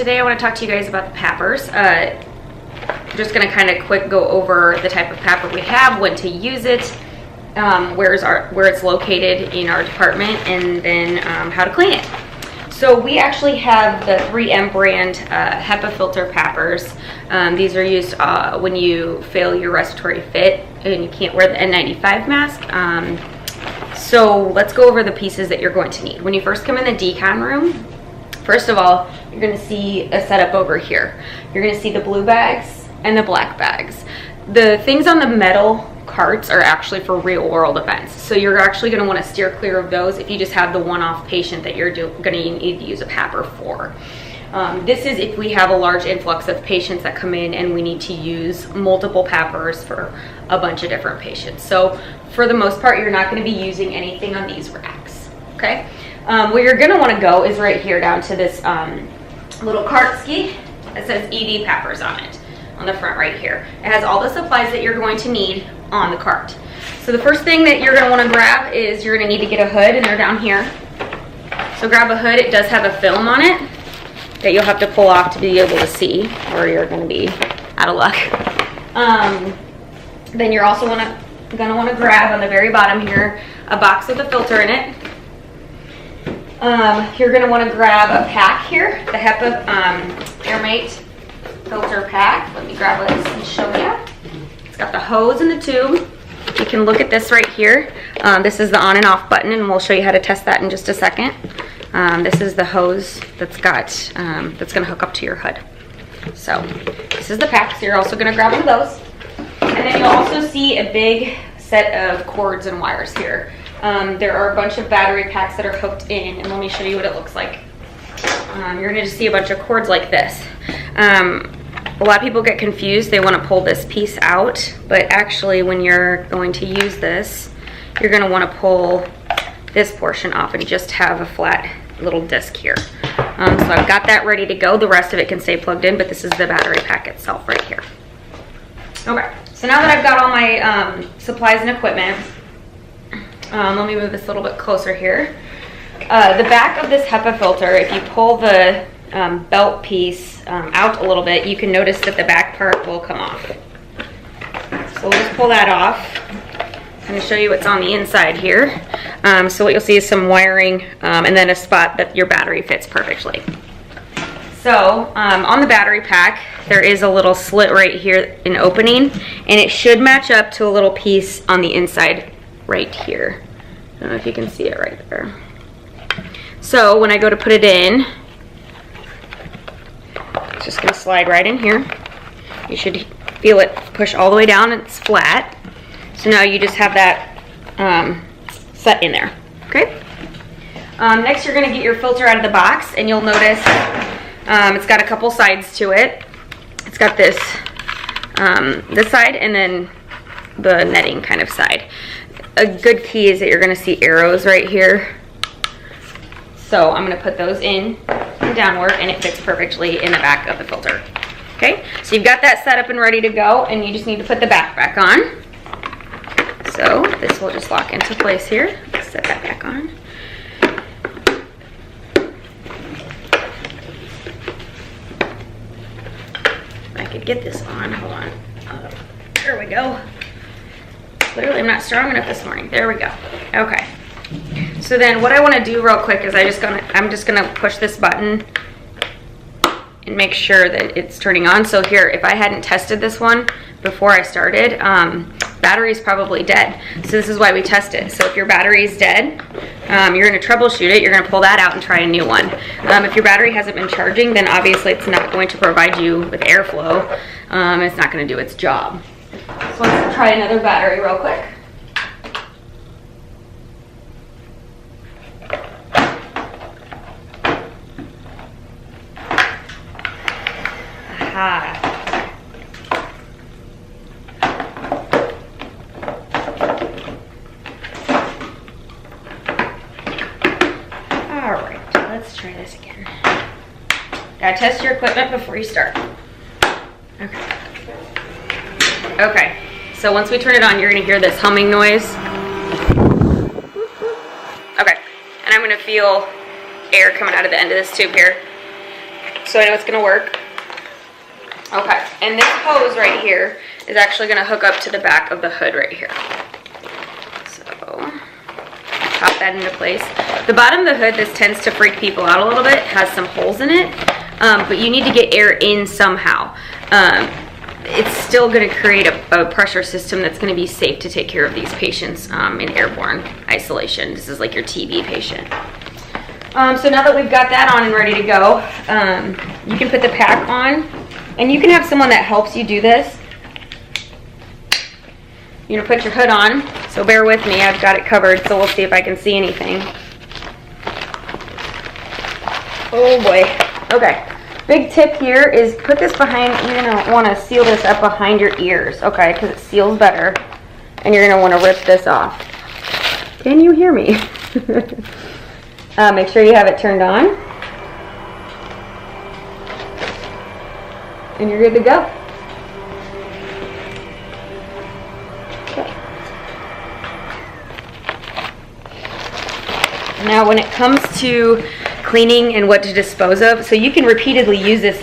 today I want to talk to you guys about the PAPRs. I'm just going to kind of quick go over the type of PAPR we have, when to use it, where it's located in our department, and then how to clean it. So we actually have the 3M brand HEPA filter PAPRs. These are used when you fail your respiratory fit and you can't wear the N95 mask. So let's go over the pieces that you're going to need. When you first come in the decon room, first of all, you're going to see a setup over here. You're going to see the blue bags and the black bags. The things on the metal carts are actually for real world events. So you're actually going to want to steer clear of those if you just have the one-off patient that you're going to need to use a PAPR for. This is if we have a large influx of patients that come in and we need to use multiple PAPRs for a bunch of different patients. So for the most part, you're not going to be using anything on these racks, okay? Where you're going to want to go is right here down to this little cart ski that says ED PAPRs on it, on the front right here. It has all the supplies that you're going to need on the cart. So the first thing that you're going to want to grab is you're going to need to get a hood, and they're down here. So grab a hood. It does have a film on it that you'll have to pull off to be able to see, or you're going to be out of luck. Then you're also going to want to grab on the very bottom here a box with a filter in it. You're going to want to grab a pack here, the HEPA Airmate filter pack. Let me grab this and show you. It's got the hose and the tube. You can look at this right here. This is the on and off button, and we'll show you how to test that in just a second. This is the hose that's going to hook up to your hood. So this is the pack. So you're also going to grab one of those, and then you'll also see a big set of cords and wires here. There are a bunch of battery packs that are hooked in, and let me show you what it looks like. You're going to just see a bunch of cords like this. A lot of people get confused. They want to pull this piece out, but actually when you're going to use this, you're going to want to pull this portion off and just have a flat little disc here. So I've got that ready to go. The rest of it can stay plugged in, but this is the battery pack itself right here. Okay, so now that I've got all my supplies and equipment, let me move this a little bit closer here. The back of this HEPA filter, if you pull the belt piece out a little bit, you can notice that the back part will come off. So we'll just pull that off. I'm going to show you what's on the inside here. So what you'll see is some wiring and then a spot that your battery fits perfectly. So on the battery pack, there is a little slit right here, an opening, and it should match up to a little piece on the inside right here. I don't know if you can see it right there. So when I go to put it in, it's just going to slide right in here. You should feel it push all the way down. It's flat. So now you just have that set in there. Okay. Next, you're going to get your filter out of the box, and you'll notice it's got a couple sides to it. It's got this side and then the netting kind of side. A good key is that you're going to see arrows right here. So I'm going to put those in downward, and it fits perfectly in the back of the filter. Okay, so you've got that set up and ready to go, and you just need to put the back on. So this will just lock into place here. Let's set that back on. If I could get this on, hold on. There we go. Clearly I'm not strong enough this morning. There we go. Okay. So then what I want to do real quick is I'm just gonna push this button and make sure that it's turning on. So here, if I hadn't tested this one before I started, battery is probably dead. So this is why we test it. So if your battery is dead, you're going to troubleshoot it. You're going to pull that out and try a new one. If your battery hasn't been charging, then obviously it's not going to provide you with airflow. It's not going to do its job. So let's try another battery real quick. Aha. All right, let's try this again. Gotta test your equipment before you start. Okay. Okay, so once we turn it on, you're gonna hear this humming noise. Okay, and I'm gonna feel air coming out of the end of this tube here. so I know it's gonna work. Okay, and this hose right here is actually gonna hook up to the back of the hood right here. So, pop that into place. The bottom of the hood, this tends to freak people out a little bit, has some holes in it, but you need to get air in somehow. It's still gonna create a pressure system that's gonna be safe to take care of these patients in airborne isolation. This is like your TB patient. So now that we've got that on and ready to go, you can put the pack on, and you can have someone that helps you do this. You're gonna put your hood on, so bear with me, I've got it covered, so we'll see if I can see anything. Oh boy. Okay, big tip here is put this behind, you're gonna wanna seal this up behind your ears, okay, because it seals better, and you're gonna wanna rip this off. Can you hear me? Make sure you have it turned on. And you're good to go. Okay. Now when it comes to cleaning and what to dispose of, so you can repeatedly use this,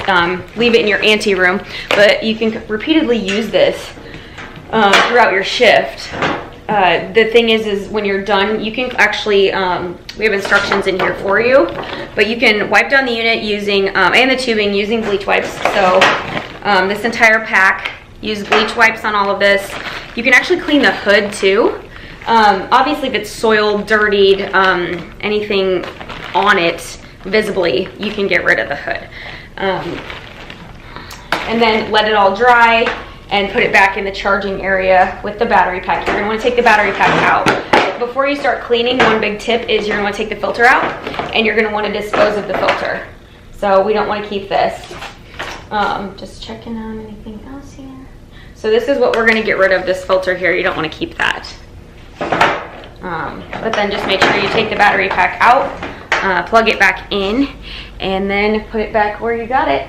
leave it in your ante room, but you can repeatedly use this throughout your shift. The thing is when you're done, you can actually, we have instructions in here for you, but you can wipe down the unit using, and the tubing using bleach wipes. So this entire pack, use bleach wipes on all of this. You can actually clean the hood too. Obviously if it's soiled, dirtied, anything on it visibly, you can get rid of the hood. And then let it all dry and put it back in the charging area with the battery pack. You're gonna wanna take the battery pack out. Before you start cleaning, one big tip is you're gonna wanna take the filter out, and you're gonna wanna dispose of the filter. So we don't wanna keep this. Just checking on anything else here. So this is what we're gonna get rid of, this filter here. You don't wanna keep that. But then just make sure you take the battery pack out, plug it back in, and then put it back where you got it.